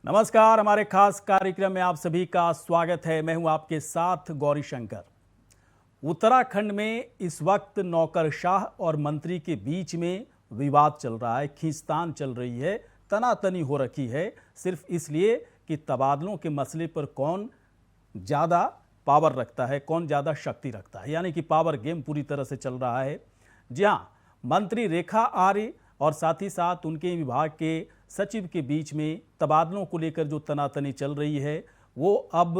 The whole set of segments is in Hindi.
नमस्कार, हमारे खास कार्यक्रम में आप सभी का स्वागत है। मैं हूं आपके साथ गौरी शंकर। उत्तराखंड में इस वक्त नौकरशाह और मंत्री के बीच में विवाद चल रहा है, खींचतान चल रही है, तनातनी हो रखी है, सिर्फ इसलिए कि तबादलों के मसले पर कौन ज़्यादा पावर रखता है, कौन ज़्यादा शक्ति रखता है, यानी कि पावर गेम पूरी तरह से चल रहा है। जी हाँ, मंत्री रेखा आर्य और साथ ही साथ उनके विभाग के सचिव के बीच में तबादलों को लेकर जो तनातनी चल रही है वो अब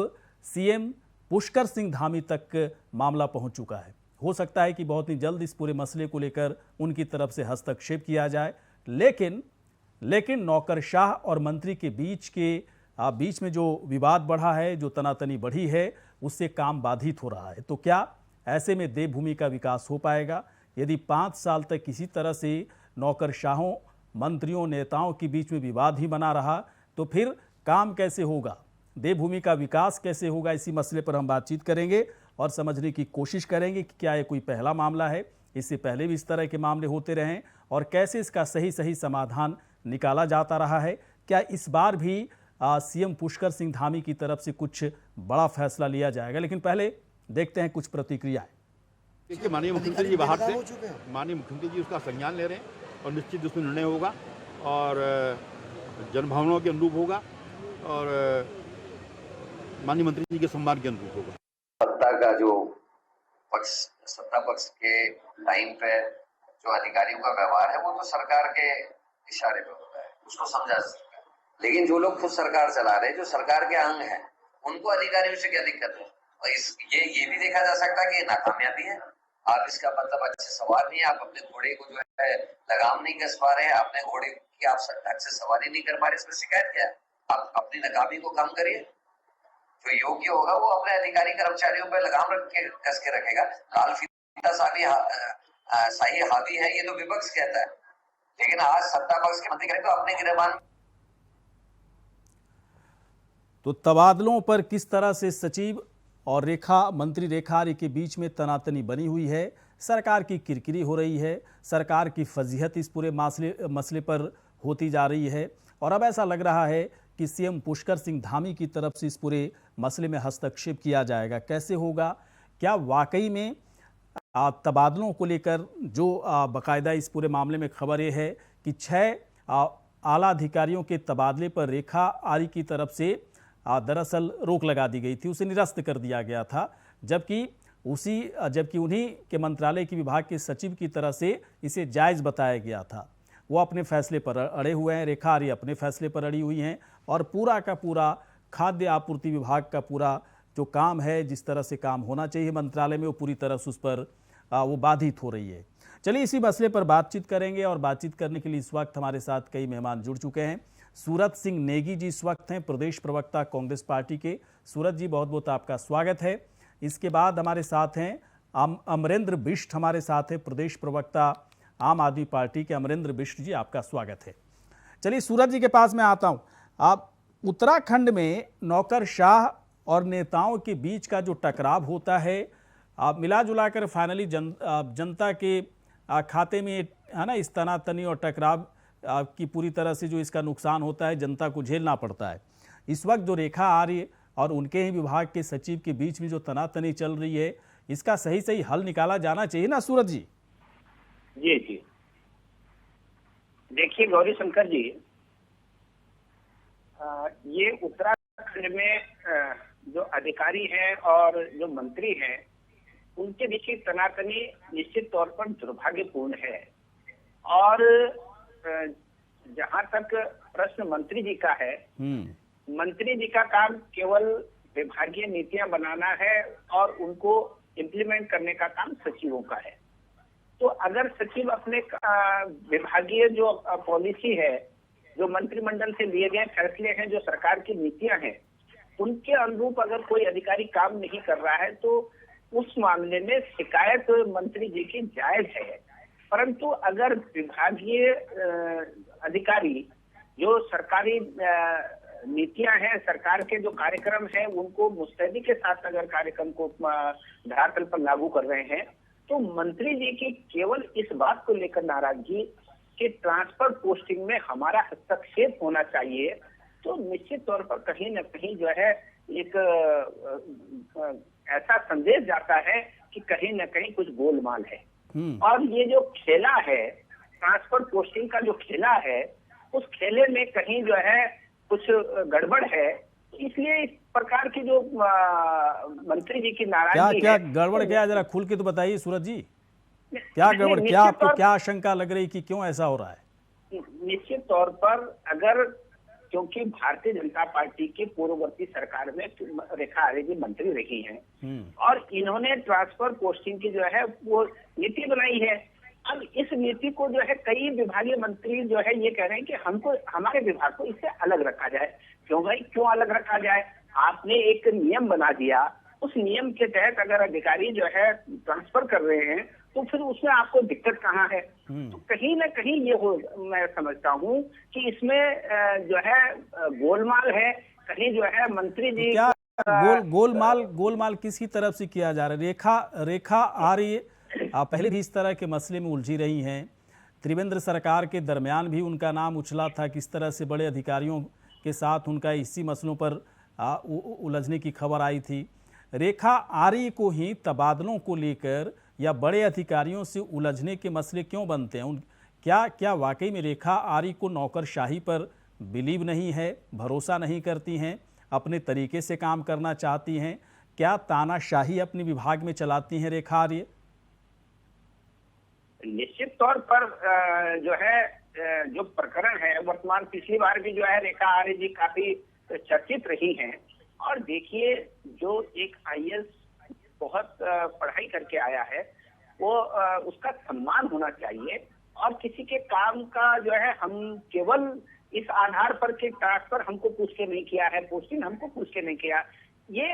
सीएम पुष्कर सिंह धामी तक मामला पहुंच चुका है। हो सकता है कि बहुत ही जल्द इस पूरे मसले को लेकर उनकी तरफ से हस्तक्षेप किया जाए, लेकिन नौकरशाह और मंत्री के बीच में जो विवाद बढ़ा है, जो तनातनी बढ़ी है, उससे काम बाधित हो रहा है। तो क्या ऐसे में देवभूमि का विकास हो पाएगा? यदि 5 साल तक किसी तरह से नौकरशाहों, मंत्रियों, नेताओं के बीच में विवाद ही बना रहा तो फिर काम कैसे होगा, देवभूमि का विकास कैसे होगा? इसी मसले पर हम बातचीत करेंगे और समझने की कोशिश करेंगे कि क्या ये कोई पहला मामला है, इससे पहले भी इस तरह के मामले होते रहे हैं और कैसे इसका सही समाधान निकाला जाता रहा है। क्या इस बार भी सीएम पुष्कर सिंह धामी की तरफ से कुछ बड़ा फैसला लिया जाएगा? लेकिन पहले देखते हैं कुछ प्रतिक्रियाएं। देखिए, माननीय मुख्यमंत्री जी बाहर से माननीय मुख्यमंत्री जी उसका संज्ञान ले रहे हैं और निश्चित उसमें निर्णय होगा और जनभावनाओं के अनुरूप होगा और माननीय मंत्री जी के सम्मान के अनुरूप होगा। सत्ता का जो पक्ष, सत्ता पक्ष के टाइम पे जो अधिकारियों का व्यवहार है वो तो सरकार के इशारे पे होता है, उसको समझा जा सकता है। लेकिन जो लोग खुद सरकार चला रहे हैं, जो सरकार के अंग हैं, उनको अधिकारियों से क्या दिक्कत है? और ये भी देखा जा सकता है कि नाकामयाबी है। आप इसका मतलब अच्छे सवार नहीं है, आप अपने घोड़े को जो है लगाम नहीं कस पा रहे हैं, अपने घोड़े की आप अच्छे सवारी नहीं कर पा रहे, इसमें शिकायत क्या है? आप अपनी नाकामी को कम करिए। जो योग्य होगा वो अपने अधिकारी कर्मचारियों पर लगाम रख के कस के रखेगा। लाल फीता शाही हावी है, ये तो विपक्ष कहता है, लेकिन आज सत्ता पक्ष के मंत्री करें तो अपने गिरबान। तो तबादलों पर किस तरह से सचिव और मंत्री रेखा आर्य के बीच में तनातनी बनी हुई है, सरकार की किरकिरी हो रही है, सरकार की फजीहत इस पूरे मसले पर होती जा रही है और अब ऐसा लग रहा है कि सीएम पुष्कर सिंह धामी की तरफ से इस पूरे मसले में हस्तक्षेप किया जाएगा। कैसे होगा? क्या वाकई में तबादलों को लेकर जो बाकायदा इस पूरे मामले में खबर ये है कि 6 आला अधिकारियों के तबादले पर रेखा आर्य की तरफ से दरअसल रोक लगा दी गई थी, उसे निरस्त कर दिया गया था, जबकि उन्हीं के मंत्रालय के विभाग के सचिव की तरह से इसे जायज़ बताया गया था। वो अपने फैसले पर अड़े हुए हैं, रेखा आर्य अपने फैसले पर अड़ी हुई हैं और पूरा का पूरा खाद्य आपूर्ति विभाग का पूरा जो काम है, जिस तरह से काम होना चाहिए मंत्रालय में, वो पूरी तरह से उस पर वो बाधित हो रही है। चलिए इसी मसले पर बातचीत करेंगे और बातचीत करने के लिए इस वक्त हमारे साथ कई मेहमान जुड़ चुके हैं। सूरत सिंह नेगी जी इस वक्त हैं, प्रदेश प्रवक्ता कांग्रेस पार्टी के। सूरत जी, बहुत बहुत आपका स्वागत है। इसके बाद हमारे साथ हैं अमरेंद्र बिष्ट, हमारे साथ हैं प्रदेश प्रवक्ता आम आदमी पार्टी के। अमरेंद्र बिष्ट जी, आपका स्वागत है। चलिए सूरत जी के पास मैं आता हूँ। आप उत्तराखंड में नौकरशाह और नेताओं के बीच का जो टकराव होता है, आप मिला जुला कर फाइनली जनता के खाते में है ना, इस तनातनी और टकराव की पूरी तरह से जो इसका नुकसान होता है जनता को झेलना पड़ता है। इस वक्त जो रेखा आर्य और उनके ही विभाग के सचिव के बीच में जो तनातनी चल रही है, इसका सही हल निकाला जाना चाहिए ना सूरत जी? जी देखिए गौरी शंकर जी, ये उत्तराखंड में जो अधिकारी हैं और जो मंत्री हैं, उनके बीच की तनातनी निश्चित तौर पर दुर्भाग्यपूर्ण है। और जहां तक प्रश्न मंत्री जी का है, मंत्री जी का काम केवल विभागीय नीतियां बनाना है और उनको इम्प्लीमेंट करने का काम सचिवों का है। तो अगर सचिव अपने विभागीय जो पॉलिसी है, जो मंत्रिमंडल से लिए गए फैसले हैं, जो सरकार की नीतियां हैं, उनके अनुरूप अगर कोई अधिकारी काम नहीं कर रहा है तो उस मामले में शिकायत मंत्री जी की जायज है। परंतु अगर विभागीय अधिकारी जो सरकारी नीतियां हैं, सरकार के जो कार्यक्रम हैं, उनको मुस्तैदी के साथ अगर कार्यक्रम को धरातल पर लागू कर रहे हैं, तो मंत्री जी की केवल इस बात को लेकर नाराजगी कि ट्रांसफर पोस्टिंग में हमारा हस्तक्षेप होना चाहिए, तो निश्चित तौर पर कहीं न कहीं जो है एक ऐसा संदेश जाता है कि कहीं न कहीं कुछ गोलमाल है। और ये जो खेला है, ट्रांसफर पोस्टिंग का जो खेला है, उस खेले में कहीं जो है कुछ गड़बड़ है। इसलिए इस प्रकार की जो मंत्री जी की नाराजगी क्या है, गड़बड़ क्या है, जरा खुल के तो बताइए सूरज जी, क्या गड़बड़, क्या आपको क्या आशंका लग रही कि क्यों ऐसा हो रहा है? निश्चित तौर पर अगर, क्योंकि भारतीय जनता पार्टी की पूर्ववर्ती सरकार में रेखा आर्य जी मंत्री रही हैं और इन्होंने ट्रांसफर पोस्टिंग की जो है वो नीति बनाई है। अब इस नीति को जो है कई विभागीय मंत्री जो है ये कह रहे हैं कि हमको, हमारे विभाग को इससे अलग रखा जाए। क्यों भाई, क्यों अलग रखा जाए? आपने एक नियम बना दिया, उस नियम के तहत अगर अधिकारी जो है ट्रांसफर कर रहे हैं तो फिर उसमें आपको दिक्कत कहाँ है? तो कहीं ना कहीं ये मैं समझता हूँ कि इसमें जो है गोलमाल है। कहीं जो है मंत्री जी क्या गोलमाल किसकी तरफ से किया जा रहा है? रेखा आर्य पहले भी इस तरह के मसले में उलझी रही हैं। त्रिवेंद्र सरकार के दरमियान भी उनका नाम उछला था, किस तरह से बड़े अधिकारियों के साथ उनका इसी मसलों पर उलझने की खबर आई थी। रेखा आर्य को ही तबादलों को लेकर या बड़े अधिकारियों से उलझने के मसले क्यों बनते हैं? क्या वाकई में रेखा आर्य को नौकरशाही पर बिलीव नहीं है, भरोसा नहीं करती हैं, अपने तरीके से काम करना चाहती हैं? क्या तानाशाही अपने विभाग में चलाती हैं रेखा आर्य? निश्चित तौर पर जो है जो प्रकरण है वर्तमान, पिछली बार भी जो है रेखा आर्य जी काफी चर्चित रही हैं। और देखिए, जो एक आईएएस बहुत पढ़ाई करके आया है वो उसका सम्मान होना चाहिए। और किसी के काम का जो है हम केवल इस आधार पर कि ट्रांसफर हमको पूछ के नहीं किया है, पोस्टिंग हमको पूछ के नहीं किया, ये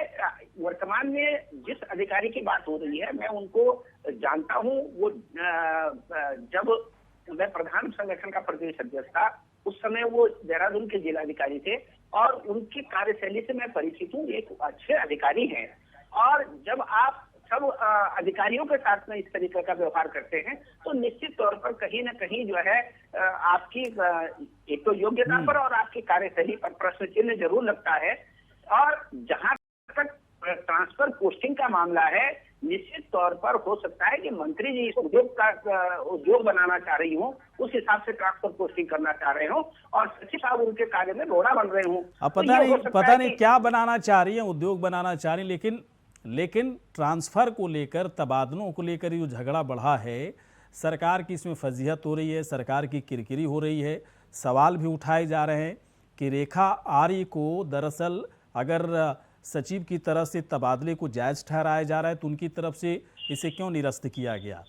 वर्तमान में जिस अधिकारी की बात हो रही है मैं उनको जानता हूँ। वो जब मैं प्रधान संगठन का प्रदेश अध्यक्ष था उस समय वो देहरादून के जिलाधिकारी थे और उनकी कार्यशैली से मैं परिचित हूँ। एक अच्छे अधिकारी हैं और जब आप सब अधिकारियों के साथ में इस तरीके का व्यवहार करते हैं तो निश्चित तौर पर कहीं ना कहीं जो है आपकी एक तो योग्यता पर और आपकी कार्यशैली पर प्रश्न चिन्ह जरूर लगता है। और जहां तक ट्रांसफर पोस्टिंग का मामला है, निश्चित तौर पर हो सकता है कि मंत्री जी इस उद्योग बनाना चाह रही हूँ, उस हिसाब से ट्रांसफर पोस्टिंग करना चाह रहे हो और सचिव साहब उनके कार्य में रोड़ा बन रहे हूँ। पता नहीं क्या बनाना चाह रही है, उद्योग बनाना चाह रही है, लेकिन ट्रांसफर को लेकर, तबादलों को लेकर ये जो झगड़ा बढ़ा है, सरकार की इसमें फजीहत हो रही है, सरकार की किरकिरी हो रही है। सवाल भी उठाए जा रहे हैं कि रेखा आर्य को दरअसल अगर सचिव की तरफ से तबादले को जायज़ ठहराया जा रहा है तो उनकी तरफ से इसे क्यों निरस्त किया गया?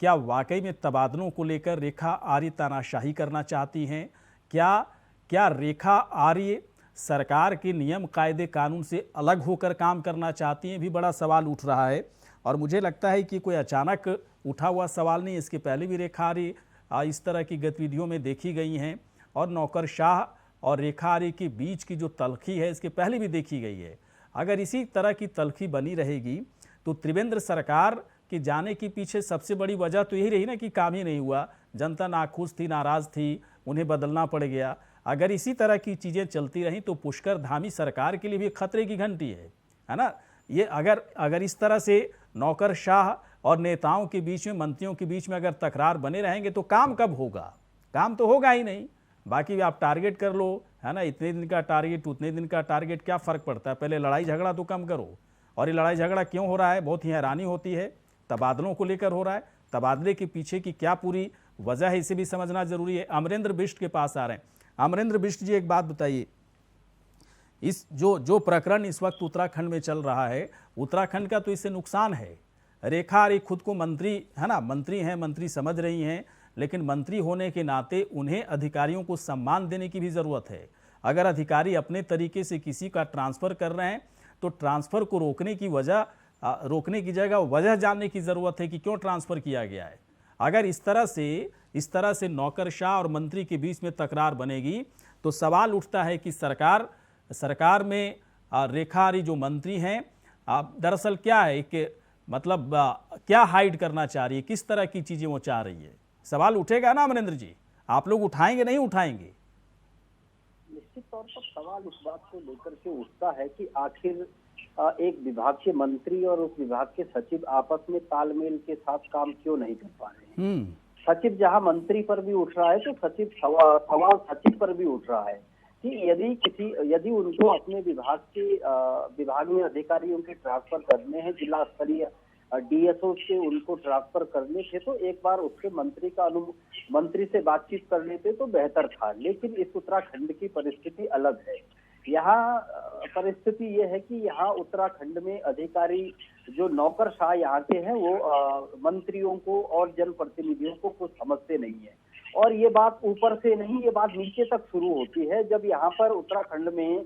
क्या वाकई में तबादलों को लेकर रेखा आर्य तानाशाही करना चाहती हैं? क्या रेखा आर्य सरकार के नियम कायदे कानून से अलग होकर काम करना चाहती हैं? भी बड़ा सवाल उठ रहा है और मुझे लगता है कि कोई अचानक उठा हुआ सवाल नहीं। इसके पहले भी रेखा आर्य इस तरह की गतिविधियों में देखी गई हैं और नौकरशाह और रेखा आर्य के बीच की जो तलखी है इसके पहले भी देखी गई है। अगर इसी तरह की तलखी बनी रहेगी तो त्रिवेंद्र सरकार के जाने के पीछे सबसे बड़ी वजह तो यही रही ना कि काम ही नहीं हुआ, जनता नाखुश थी, नाराज़ थी, उन्हें बदलना पड़ गया। अगर इसी तरह की चीज़ें चलती रहीं तो पुष्कर धामी सरकार के लिए भी खतरे की घंटी है ना? ये अगर इस तरह से नौकरशाह और नेताओं के बीच में, मंत्रियों के बीच में अगर तकरार बने रहेंगे तो काम कब होगा? काम तो होगा ही नहीं। बाकी आप टारगेट कर लो, है ना, इतने दिन का टारगेट, उतने दिन का टारगेट, क्या फ़र्क पड़ता है? पहले लड़ाई झगड़ा तो कम करो। और ये लड़ाई झगड़ा क्यों हो रहा है? बहुत ही हैरानी होती है। तबादलों को लेकर हो रहा है, तबादले के पीछे की क्या पूरी वजह है इसे भी समझना जरूरी है। अमरेंद्र बिष्ट के पास आ रहे हैं। अमरेंद्र बिष्ट जी, एक बात बताइए, इस जो प्रकरण इस वक्त उत्तराखंड में चल रहा है, उत्तराखंड का तो इससे नुकसान है। रेखा आर्य खुद को मंत्री, है ना, मंत्री हैं, मंत्री समझ रही हैं, लेकिन मंत्री होने के नाते उन्हें अधिकारियों को सम्मान देने की भी ज़रूरत है। अगर अधिकारी अपने तरीके से किसी का ट्रांसफ़र कर रहे हैं तो ट्रांसफ़र को रोकने की जगह वजह जानने की ज़रूरत है कि क्यों ट्रांसफ़र किया गया है। अगर इस तरह से नौकरशाह और मंत्री के बीच में तकरार बनेगी तो सवाल उठता है कि सरकार में रेखा आर्य जो मंत्री हैं दरअसल क्या है कि मतलब क्या हाइड करना चाह रही है, किस तरह की चीज़ें वो चाह रही है? सवाल उठेगा ना अमरेंद्र जी? आप लोग उठाएंगे नहीं उठाएंगे? निश्चित तौर पर सवाल इस बात को लेकर के उठता है कि आखिर एक विभाग के मंत्री और उस विभाग के सचिव आपस में तालमेल के साथ काम क्यों नहीं कर पा रहे हैं। सचिव जहां मंत्री पर भी उठ रहा है तो सवाल सचिव पर भी उठ रहा है कि यदि उनको अपने विभाग में अधिकारियों के ट्रांसफर करने हैं, जिला स्तरीय डीएसओ से उनको ट्रांसफर करने थे तो एक बार उसके मंत्री से बातचीत कर लेते तो बेहतर था। लेकिन इस उत्तराखंड की परिस्थिति अलग है। यहाँ परिस्थिति ये है कि यहाँ उत्तराखंड में अधिकारी जो नौकरशाह यहाँ के हैं वो मंत्रियों को और जनप्रतिनिधियों को कुछ समझते नहीं है। और ये बात ऊपर से नहीं, ये बात नीचे तक शुरू होती है। जब यहाँ पर उत्तराखंड में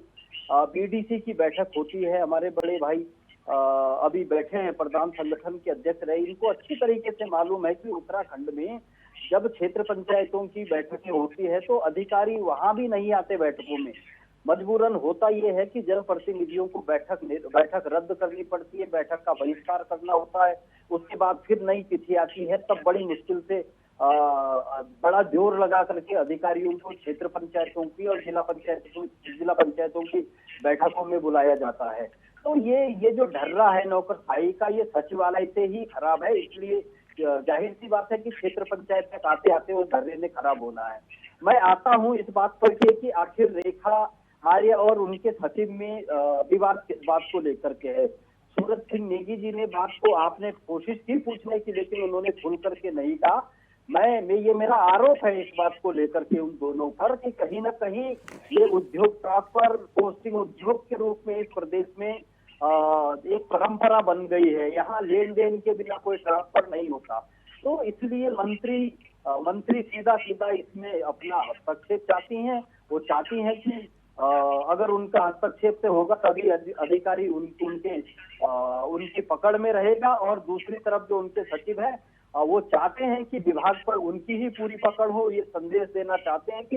बीडीसी की बैठक होती है, हमारे बड़े भाई अभी बैठे हैं, प्रधान संगठन के अध्यक्ष रहे, इनको अच्छी तरीके से मालूम है कि उत्तराखंड में जब क्षेत्र पंचायतों की बैठकें होती है तो अधिकारी वहां भी नहीं आते बैठकों में। मजबूरन होता यह है कि जनप्रतिनिधियों को बैठक रद्द करनी पड़ती है, बैठक का बहिष्कार करना होता है। उसके बाद फिर नई तिथि आती है, तब बड़ी मुश्किल से बड़ा जोर लगा करके अधिकारियों को क्षेत्र पंचायतों की और जिला पंचायतों की बैठकों में बुलाया जाता है। तो ये जो ढर्रा है नौकरशाही का, ये सचिवालय से ही खराब है। इसलिए जाहिर सी बात है कि क्षेत्र पंचायत तक आते आते वो ढर्रे ने खराब होना है। मैं आता हूँ इस बात पर कि आखिर रेखा आर्य और उनके सचिव में विवाद किस बात को लेकर के है। सूरज सिंह नेगी जी ने बात को, आपने कोशिश की पूछने की, लेकिन उन्होंने खुल करके नहीं कहा। ये मेरा आरोप है इस बात को लेकर के उन दोनों पर कि कहीं ना कहीं ये उद्योग ट्रांसफर पोस्टिंग उद्योग के रूप में इस प्रदेश में एक परंपरा बन गई है। यहाँ लेन देन के बिना कोई ट्रांसफर नहीं होता। तो इसलिए मंत्री सीधा इसमें अपना हस्तक्षेप चाहती हैं। वो चाहती हैं कि अगर उनका हस्तक्षेप से होगा तभी अधिकारी उनकी पकड़ में रहेगा। और दूसरी तरफ जो उनके सचिव है वो चाहते हैं कि विभाग पर उनकी ही पूरी पकड़ हो। ये संदेश देना चाहते हैं कि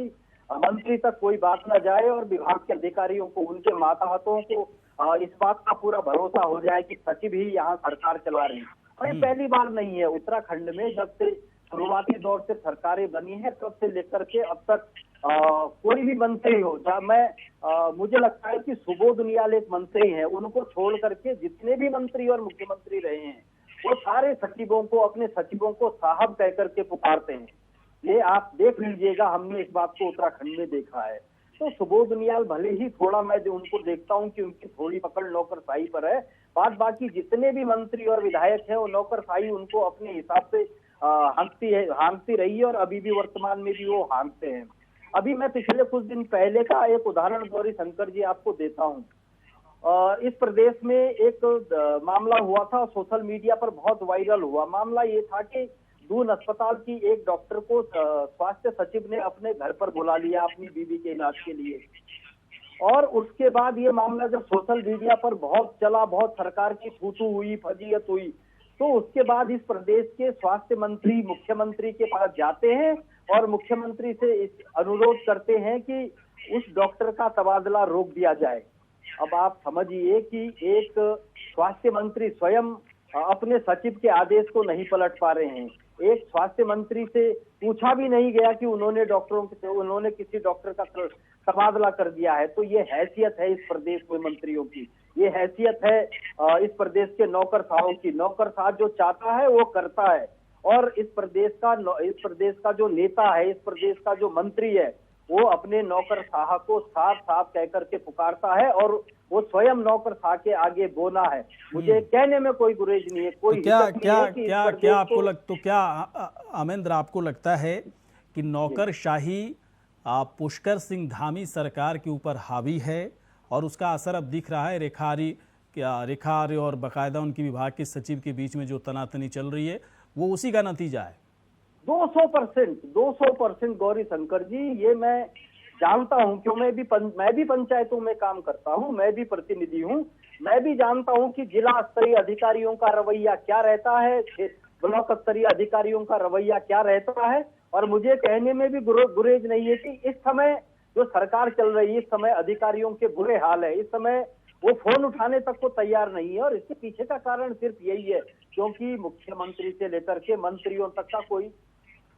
मंत्री तक कोई बात न जाए और विभाग के अधिकारियों को, उनके मातहतों को इस बात का पूरा भरोसा हो जाए कि सचिव ही यहाँ सरकार चला रही है। और ये पहली बार नहीं है उत्तराखंड में, जब से शुरुआती दौर से सरकारें बनी है तब से लेकर के अब तक कोई भी मंत्री हो, मुझे लगता है कि सुबोध उनियाल एक मंत्री हैं, उनको छोड़ करके जितने भी मंत्री और मुख्यमंत्री रहे हैं वो सारे सचिवों को, अपने सचिवों को साहब कह करके पुकारते हैं। ये आप देख लीजिएगा, हमने इस बात को उत्तराखंड में देखा है। तो सुबोध उनियाल भले ही थोड़ा, मैं जो उनको देखता हूँ कि उनकी थोड़ी पकड़ नौकरशाही पर है, बाकी जितने भी मंत्री और विधायक हैं वो नौकरशाही उनको अपने हिसाब से हाँकती रही है और अभी भी वर्तमान में भी वो हाँकते हैं। अभी मैं पिछले कुछ दिन पहले का एक उदाहरण गौरी शंकर जी आपको देता हूँ। इस प्रदेश में एक मामला हुआ था, सोशल मीडिया पर बहुत वायरल हुआ। मामला ये था कि दून अस्पताल की एक डॉक्टर को स्वास्थ्य सचिव ने अपने घर पर बुला लिया अपनी बीवी के इलाज के लिए। और उसके बाद ये मामला जब सोशल मीडिया पर बहुत चला, बहुत सरकार की थूथू हुई, फजीयत हुई, तो उसके बाद इस प्रदेश के स्वास्थ्य मंत्री मुख्यमंत्री के पास जाते हैं और मुख्यमंत्री से इस अनुरोध करते हैं कि उस डॉक्टर का तबादला रोक दिया जाए। अब आप समझिए कि एक स्वास्थ्य मंत्री स्वयं अपने सचिव के आदेश को नहीं पलट पा रहे हैं। एक स्वास्थ्य मंत्री से पूछा भी नहीं गया कि उन्होंने किसी डॉक्टर का तबादला कर दिया है। तो ये हैसियत है इस प्रदेश में मंत्रियों की, ये हैसियत है इस प्रदेश के नौकरशाहों की। नौकरशाह जो चाहता है वो करता है। और इस प्रदेश का जो नेता है, इस प्रदेश का जो मंत्री है, वो अपने नौकरशाह को साफ साफ कह करके पुकारता है और वो स्वयं नौकरशाह के आगे बोना है। मुझे कहने में कोई गुरेज नहीं है, कोई क्या अमेंद्र आपको लगता है कि नौकरशाही पुष्कर सिंह धामी सरकार के ऊपर हावी है और उसका असर अब दिख रहा है? रेखा आर्य और बाकायदा उनकी विभाग के सचिव के बीच में जो तनातनी चल रही है वो उसी का नतीजा है? 200% गौरी शंकर जी, ये मैं जानता हूं क्यों, मैं भी पंचायतों में काम करता हूं, मैं भी प्रतिनिधि हूं। मैं भी जानता हूं कि जिला स्तरीय अधिकारियों का रवैया क्या रहता है, ब्लॉक स्तरीय अधिकारियों का रवैया क्या रहता है। और मुझे कहने में भी गुरेज नहीं है कि इस समय जो सरकार चल रही है, इस समय अधिकारियों के बुरे हाल है। इस समय वो फोन उठाने तक को तैयार नहीं है। और इसके पीछे का कारण सिर्फ यही है क्योंकि मुख्यमंत्री से लेकर के मंत्रियों तक का कोई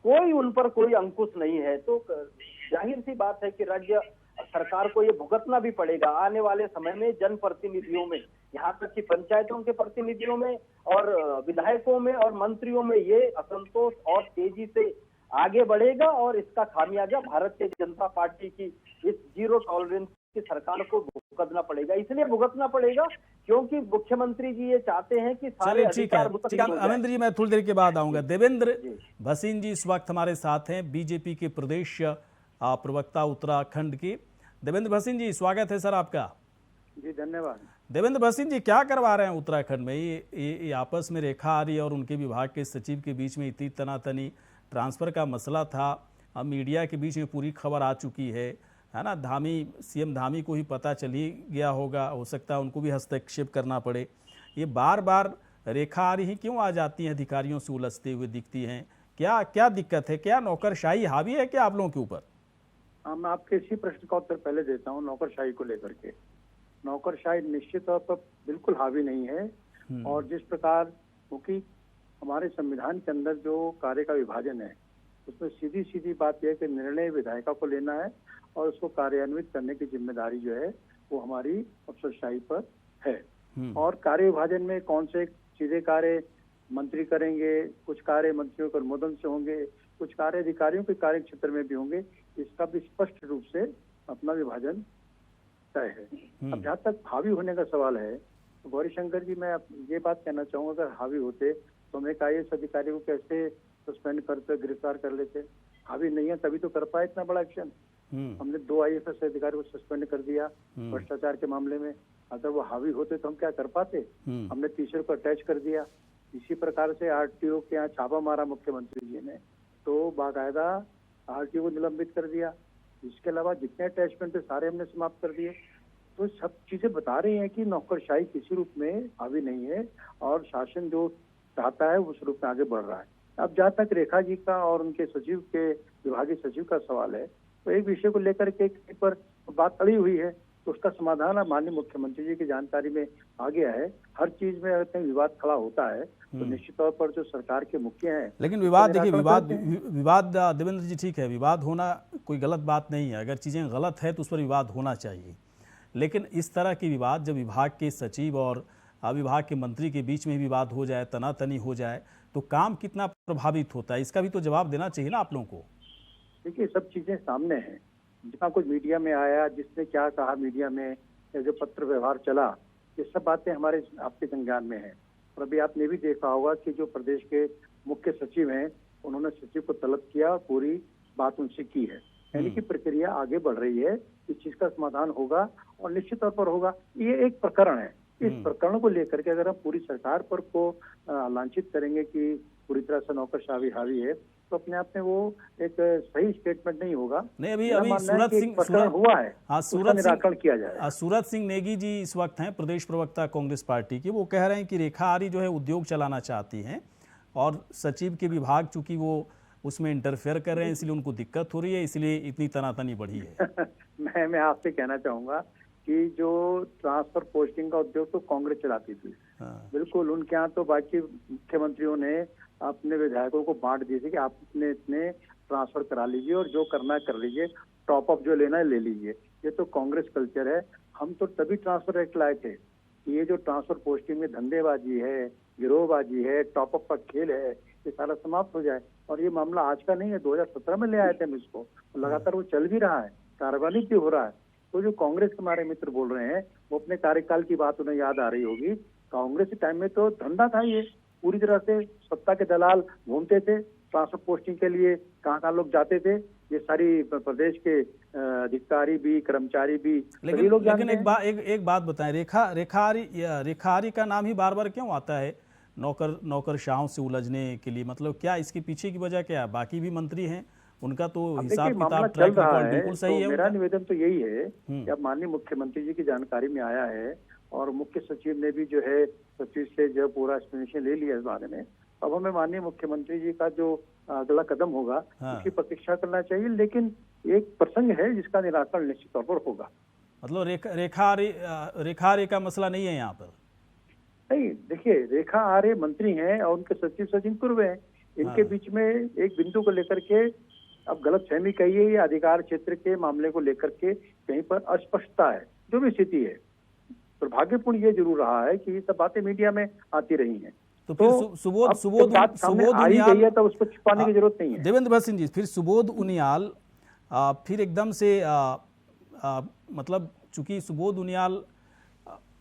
उन पर कोई अंकुश नहीं है। तो जाहिर सी बात है कि राज्य सरकार को ये भुगतना भी पड़ेगा आने वाले समय में। जनप्रतिनिधियों में, यहाँ तक कि पंचायतों के प्रतिनिधियों में और विधायकों में और मंत्रियों में ये असंतोष और तेजी से आगे बढ़ेगा और इसका खामियाजा भारतीय जनता पार्टी की इस जीरो टॉलरेंस की सरकार को भुगतना पड़ेगा। इसलिए भुगतना पड़ेगा क्योंकि मुख्यमंत्री जी ये चाहते हैं कि सारे चलिए ठीक है, अधिकार ठीक है अमरेंद्र जी, मैं थोड़ी देर के बाद आऊंगा। देवेंद्र भसीन जी इस वक्त हमारे साथ हैं, बीजेपी के प्रदेश प्रवक्ता उत्तराखंड के। देवेंद्र भसीन जी, स्वागत है सर आपका। जी धन्यवाद। देवेंद्र भसीन जी, क्या करवा रहे हैं उत्तराखंड में? ये आपस में रेखा आर्य और उनके विभाग के सचिव के बीच में इतनी तनातनी, ट्रांसफर का मसला था, अब मीडिया के बीच में पूरी खबर आ चुकी है ना। सीएम धामी को ही पता चल ही गया होगा, हो सकता है उनको भी हस्तक्षेप करना पड़े। ये बार बार रेखा आ रही क्यों आ जाती हैं, अधिकारियों से उलझते हुए दिखती हैं? क्या क्या दिक्कत है? क्या नौकरशाही हावी है क्या आप लोगों के ऊपर? मैं आपके इसी प्रश्न का उत्तर पहले देता हूँ। नौकरशाही को लेकर के, नौकरशाही निश्चित तौर पर बिल्कुल हावी नहीं है। और जिस प्रकार, क्योंकि हमारे संविधान के अंदर जो कार्य का विभाजन है उसमें सीधी सीधी बात यह है कि निर्णय विधायिका को लेना है और उसको कार्यान्वित करने की जिम्मेदारी जो है वो हमारी अफसरशाही पर है। और कार्य विभाजन में कौन से सीधे कार्य मंत्री करेंगे, कुछ कार्य मंत्रियों के अनुमोदन से होंगे, कुछ कार्य अधिकारियों के कार्य क्षेत्र में भी होंगे, इसका भी स्पष्ट रूप से अपना विभाजन तय है। अब जहाँ तक हावी होने का सवाल है तो गौरीशंकर जी, मैं ये बात कहना चाहूंगा, अगर हावी होते तो हम एक IAS अधिकारी को कैसे सस्पेंड करते, गिरफ्तार कर लेते? हावी नहीं है तभी तो कर पाए इतना बड़ा एक्शन। हमने 2 IAS अधिकारी को सस्पेंड कर दिया भ्रष्टाचार के मामले में। अगर वो हावी होते तो हम क्या कर पाते? हमने तीसरे को अटैच कर दिया। इसी प्रकार से RTO के यहाँ छापा मारा मुख्यमंत्री जी ने, तो बाकायदा RTO को निलंबित कर दिया। इसके अलावा जितने अटैचमेंट थे सारे हमने समाप्त कर दिए। तो सब चीजें बता रही हैं कि नौकरशाही किसी रूप में हावी नहीं है और शासन जो चाहता है उस रूप में आगे बढ़ रहा है। अब जहाँ तक रेखा जी का और उनके सचिव के, विभागीय सचिव का सवाल है, तो एक विषय को लेकर के पर बात अड़ी हुई है, तो उसका समाधान अब माननीय मुख्यमंत्री जी की जानकारी में आ गया है। हर चीज में अगर विवाद खड़ा होता है तो निश्चित तौर पर जो सरकार के मुखिया हैं, लेकिन विवाद, देखिए विवाद देवेंद्र जी ठीक है, विवाद होना कोई गलत बात नहीं है। अगर चीजें गलत है तो उस पर विवाद होना चाहिए, लेकिन इस तरह के विवाद जब विभाग के सचिव और विभाग के मंत्री के बीच में विवाद हो जाए, तनातनी हो जाए, तो काम कितना प्रभावित होता है, इसका भी तो जवाब देना चाहिए ना आप लोगों को। देखिए सब चीजें सामने हैं, जितना कुछ मीडिया में आया, जिसने क्या कहा मीडिया में, या जो पत्र व्यवहार चला, ये सब बातें हमारे आपके संज्ञान में है। और अभी आपने भी देखा होगा कि जो प्रदेश के मुख्य सचिव हैं उन्होंने सचिव को तलब किया, पूरी बात उनसे की है। यानी कि प्रक्रिया आगे बढ़ रही है, इस चीज का समाधान होगा और निश्चित तौर पर होगा। ये एक प्रकरण है, इस प्रकरण को लेकर के अगर हम पूरी सरकार पर को लांछित करेंगे कि पूरी तरह से नौकरशाही हावी है, तो अपने आप में वो एक सही स्टेटमेंट नहीं होगा। नहीं, अभी सूरत सिंह हुआ है, हाँ, निराकरण किया जाए। सूरत सिंह नेगी जी इस वक्त हैं प्रदेश प्रवक्ता कांग्रेस पार्टी के। वो कह रहे हैं कि रेखा आर्य जो है उद्योग चलाना चाहती हैं और सचिव के विभाग चूंकि वो उसमें इंटरफेयर कर रहे हैं, इसलिए उनको दिक्कत हो रही है, इसलिए इतनी तनातनी बढ़ी है। मैं आपसे कहना चाहूंगा कि जो ट्रांसफर पोस्टिंग का उद्योग तो कांग्रेस चलाती थी। बिल्कुल, उनके यहाँ तो बाकी मुख्यमंत्रियों ने अपने विधायकों को बांट दी थी कि आप इतने ट्रांसफर करा लीजिए और जो करना है कर लीजिए, टॉप अप जो लेना है ले लीजिए। ये तो कांग्रेस कल्चर है। हम तो तभी ट्रांसफर एक्ट लाए थे कि ये जो ट्रांसफर पोस्टिंग में धंधेबाजी है, गिरोहबाजी है, टॉप अप का खेल है, ये सारा समाप्त हो जाए। और ये मामला आज का नहीं है, 2017 में ले आए थे हम इसको, लगातार वो चल भी रहा है, कार्रवाई भी हो रहा है। तो जो कांग्रेस के हमारे मित्र बोल रहे हैं वो अपने कार्यकाल की बात उन्हें याद आ रही होगी। कांग्रेस के टाइम में तो धंधा था, ये पूरी तरह से सत्ता के दलाल घूमते थे ट्रांसफर पोस्टिंग के लिए, कहाँ लोग जाते थे, ये सारी प्रदेश के अधिकारी भी, कर्मचारी भी, लेकिन एक बात बताएं, रेखा आर्य का नाम ही बार बार क्यों आता है नौकरशाहों से उलझने के लिए? मतलब क्या इसके पीछे की वजह क्या है? बाकी भी मंत्री हैं, उनका तो हिसाब किताब ट्रैक रिकॉर्ड बिल्कुल सही है। मेरा निवेदन तो यही है कि अब माननीय मुख्यमंत्री जी की जानकारी में आया है और मुख्य सचिव ने भी जो है सचिव से जो पूरा एक्सप्लेनेशन ले लिया इस बारे में। अब हमें माननीय मुख्यमंत्री जी का जो अगला कदम होगा उसकी प्रतीक्षा करना चाहिए, लेकिन एक प्रसंग है जिसका निराकरण निश्चित तौर पर होगा। मतलब रेखा आर्य का मसला नहीं है यहाँ पर? नहीं, देखिए रेखा आर्य मंत्री हैं और उनके सचिव पूर्व हैं, इनके बीच में एक बिंदु को लेकर के अब गलत फहमी कहिए या अधिकार क्षेत्र के मामले को लेकर के कहीं पर अस्पष्टता है, जो भी स्थिति है। दुर्भाग्यपूर्ण ये जरूर रहा है कि ये सब बातें मीडिया में आती रही हैं। तो फिर सुबोध उनियाल है तो उसको छिपाने की जरूरत नहीं है। देवेंद्र भसीन जी, फिर सुबोध उनियाल फिर एकदम से मतलब चूंकि सुबोध उनियाल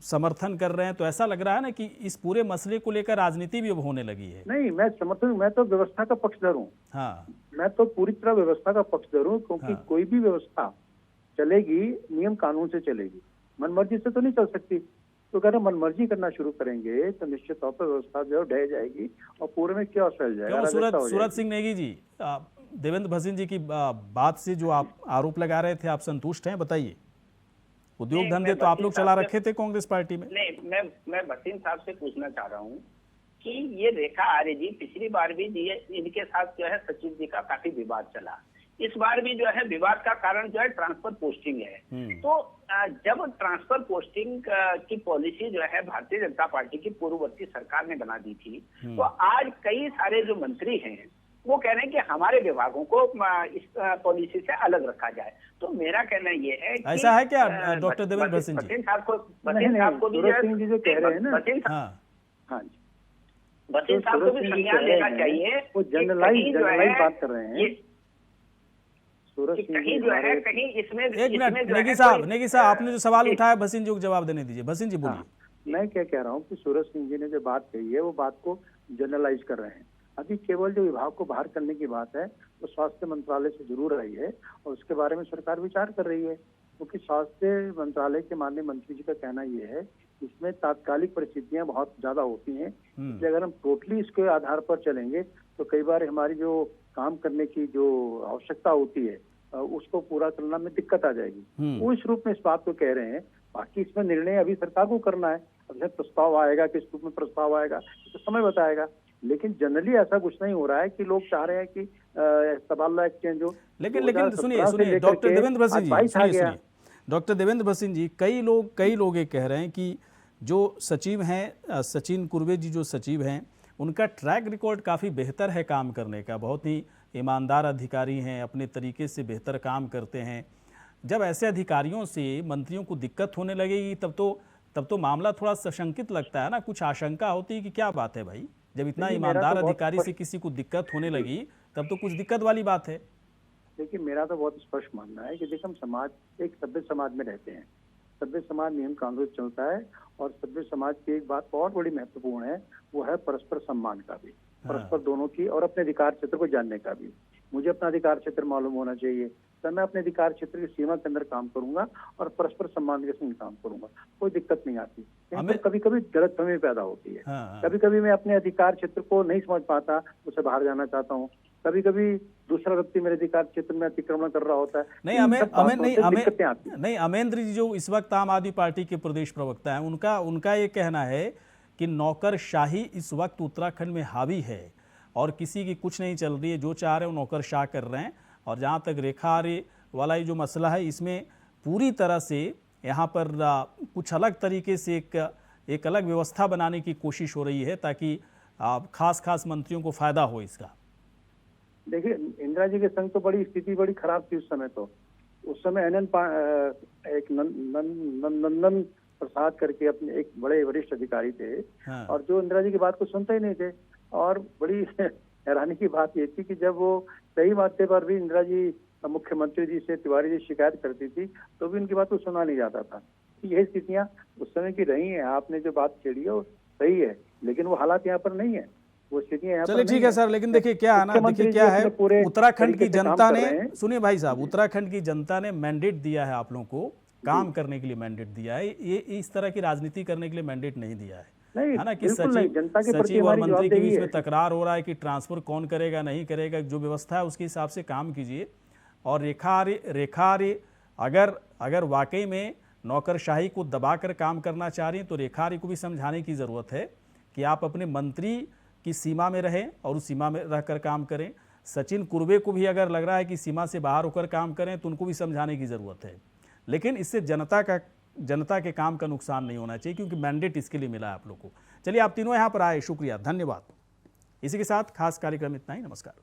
समर्थन कर रहे हैं, तो ऐसा लग रहा है ना कि इस पूरे मसले को लेकर राजनीति भी अब होने लगी है। नहीं, मैं समर्थन, मैं तो व्यवस्था का पक्षधर हूँ। हाँ, मैं तो पूरी तरह व्यवस्था का पक्षधर हूँ, क्योंकि हाँ। कोई भी व्यवस्था चलेगी नियम कानून से चलेगी, मनमर्जी से तो नहीं चल सकती। तो अगर हम मनमर्जी करना शुरू करेंगे तो निश्चित तौर पर व्यवस्था जो ढह जाएगी और पूरे में क्या फैल जाएगा। सूरज सिंह नेगी जी, देवेंद्र भसीन जी की बात से जो आप आरोप लगा रहे थे, आप संतुष्ट हैं? बताइए। उद्योग धंधे तो आप लोग चला रखे थे कांग्रेस पार्टी में। नहीं, मैं भसीन साहब से पूछना चाह रहा हूँ कि ये रेखा आर्य जी, पिछली बार भी इनके साथ जो है सचिव जी का काफी विवाद चला। इस बार भी जो है विवाद का कारण जो है ट्रांसफर पोस्टिंग है। तो जब ट्रांसफर पोस्टिंग की पॉलिसी जो है भारतीय जनता पार्टी की पूर्ववर्ती सरकार ने बना दी थी, तो आज कई सारे जो मंत्री हैं वो कह रहे हैं कि हमारे विभागों को इस पॉलिसी से अलग रखा जाए। तो मेरा कहना ये है कि ऐसा है क्या डॉक्टर देवेंद्र भसीन जी? सूरज सिंह जी जो कह रहे हैं ना, हाँ जी, भसीन साहब को भी संज्ञान लेना चाहिए। वो जनरलाइज बात कर रहे हैं। कहीं जो है कहीं इसमें एक मिनट, नेगी साहब आपने जो सवाल उठाया भसीन जी को जवाब देने दीजिए। भसीन जी बोलिए। मैं क्या कह रहा हूँ कि सूरज सिंह जी ने जो बात कही है वो बात को जनरलाइज कर रहे हैं। अभी केवल जो विभाग को बाहर करने की बात है वो स्वास्थ्य मंत्रालय से जरूर आई है और उसके बारे में सरकार विचार कर रही है, क्योंकि स्वास्थ्य मंत्रालय के माननीय मंत्री जी का कहना ये है इसमें तात्कालिक परिस्थितियां बहुत ज्यादा होती हैं, इसलिए अगर हम टोटली इसके आधार पर चलेंगे तो कई बार हमारी जो काम करने की जो आवश्यकता होती है उसको पूरा करना में दिक्कत आ जाएगी। वो इस रूप में इस बात को कह रहे हैं। बाकी इसमें निर्णय अभी सरकार को करना है। अब प्रस्ताव आएगा, किस रूप में प्रस्ताव आएगा तो समय बताएगा, लेकिन जनरली ऐसा कुछ नहीं हो रहा है कि लोग चाह रहे हैं कि तबादला एक्सचेंज हो। लेकिन सुनिए डॉक्टर देवेंद्र भसीन जी, सुनिए डॉक्टर देवेंद्र भसीन जी, कई लोग ये कह रहे हैं कि जो सचिव हैं सचिन कुर्वे जी जो सचिव हैं, उनका ट्रैक रिकॉर्ड काफ़ी बेहतर है काम करने का, बहुत ही ईमानदार अधिकारी हैं, अपने तरीके से बेहतर काम करते हैं। जब ऐसे अधिकारियों से मंत्रियों को दिक्कत होने लगेगी तब तो मामला थोड़ा सशंकित लगता है ना, कुछ आशंका होती है कि क्या बात है भाई, जब इतना ईमानदार अधिकारी से किसी को दिक्कत होने लगी तब तो कुछ दिक्कत वाली बात है। देखिए, मेरा तो बहुत स्पष्ट मानना है कि देखिए हम समाज, एक सभ्य समाज में रहते हैं, सभ्य समाज नियम कानून चलता है और सभ्य समाज की एक बात बहुत बड़ी महत्वपूर्ण है, वो है परस्पर सम्मान का भी, परस्पर दोनों की, और अपने अधिकार क्षेत्र को जानने का भी। मुझे अपना अधिकार क्षेत्र मालूम होना चाहिए, तो मैं अपने अधिकार क्षेत्र की सीमा के अंदर काम करूंगा और परस्पर सम्मान के संग काम करूंगा, कोई दिक्कत नहीं आती। कभी कभी गलतफहमी पैदा होती है, कभी कभी मैं अपने अधिकार क्षेत्र को नहीं समझ पाता, उसे बाहर जाना चाहता हूँ, कभी कभी दूसरा व्यक्ति मेरे अधिकार क्षेत्र में अतिक्रमण कर रहा होता है। नहीं, अमेंद्र जी जो इस वक्त आम आदमी पार्टी के प्रदेश प्रवक्ता है, उनका ये कहना है कि नौकरशाही इस वक्त उत्तराखंड में हावी है और किसी की कुछ नहीं चल रही है, जो चाह रहे हैं वो नौकरशाह कर रहे हैं। और जहाँ तक रेखा आर्य वाला ये जो मसला है, इसमें पूरी तरह से यहाँ पर कुछ अलग तरीके से एक अलग व्यवस्था बनाने की कोशिश हो रही है ताकि खास मंत्रियों को फायदा हो इसका। देखिए, इंदिरा जी के संग तो बड़ी स्थिति बड़ी खराब थी उस समय। तो उस समय एक नंदन प्रसाद करके अपने एक बड़े वरिष्ठ अधिकारी थे, और जो इंदिरा जी की बात को सुनते ही नहीं थे। और बड़ी हैरानी की बात ये थी कि जब वो सही मात्रे पर भी इंदिरा जी मुख्यमंत्री जी से तिवारी जी शिकायत करती थी तो भी उनकी बात को सुना नहीं जाता था। यही स्थितियां उस समय की रही हैं। आपने जो बात छेड़ी है वो सही है, लेकिन वो हालात यहाँ पर नहीं है, वो स्थितियां यहाँ पर। चलिए ठीक है सर, लेकिन देखिए क्या है ना, देखिए क्या है, उत्तराखंड की जनता ने, सुनिए भाई साहब, उत्तराखंड की जनता ने मैंडेट दिया है आप लोगों को, काम करने के लिए मैंडेट दिया है, ये इस तरह की राजनीति करने के लिए मैंडेट नहीं दिया है ना, कि सचिव और मंत्री के बीच में तकरार हो रहा है कि ट्रांसफर कौन करेगा नहीं करेगा। जो व्यवस्था है उसके हिसाब से काम कीजिए। और रेखा आर्य अगर वाकई में नौकरशाही को दबाकर काम करना चाह रही हैं तो रेखा आर्य को भी समझाने की ज़रूरत है कि आप अपने मंत्री की सीमा में रहें और उस सीमा में रहकर काम करें। सचिन कुर्वे को भी अगर लग रहा है कि सीमा से बाहर होकर काम करें तो उनको भी समझाने की ज़रूरत है, लेकिन इससे जनता के काम का नुकसान नहीं होना चाहिए, क्योंकि मैंडेट इसके लिए मिला है आप लोग को। चलिए, आप तीनों यहाँ पर आए, शुक्रिया, धन्यवाद। इसी के साथ खास कार्यक्रम इतना ही, नमस्कार।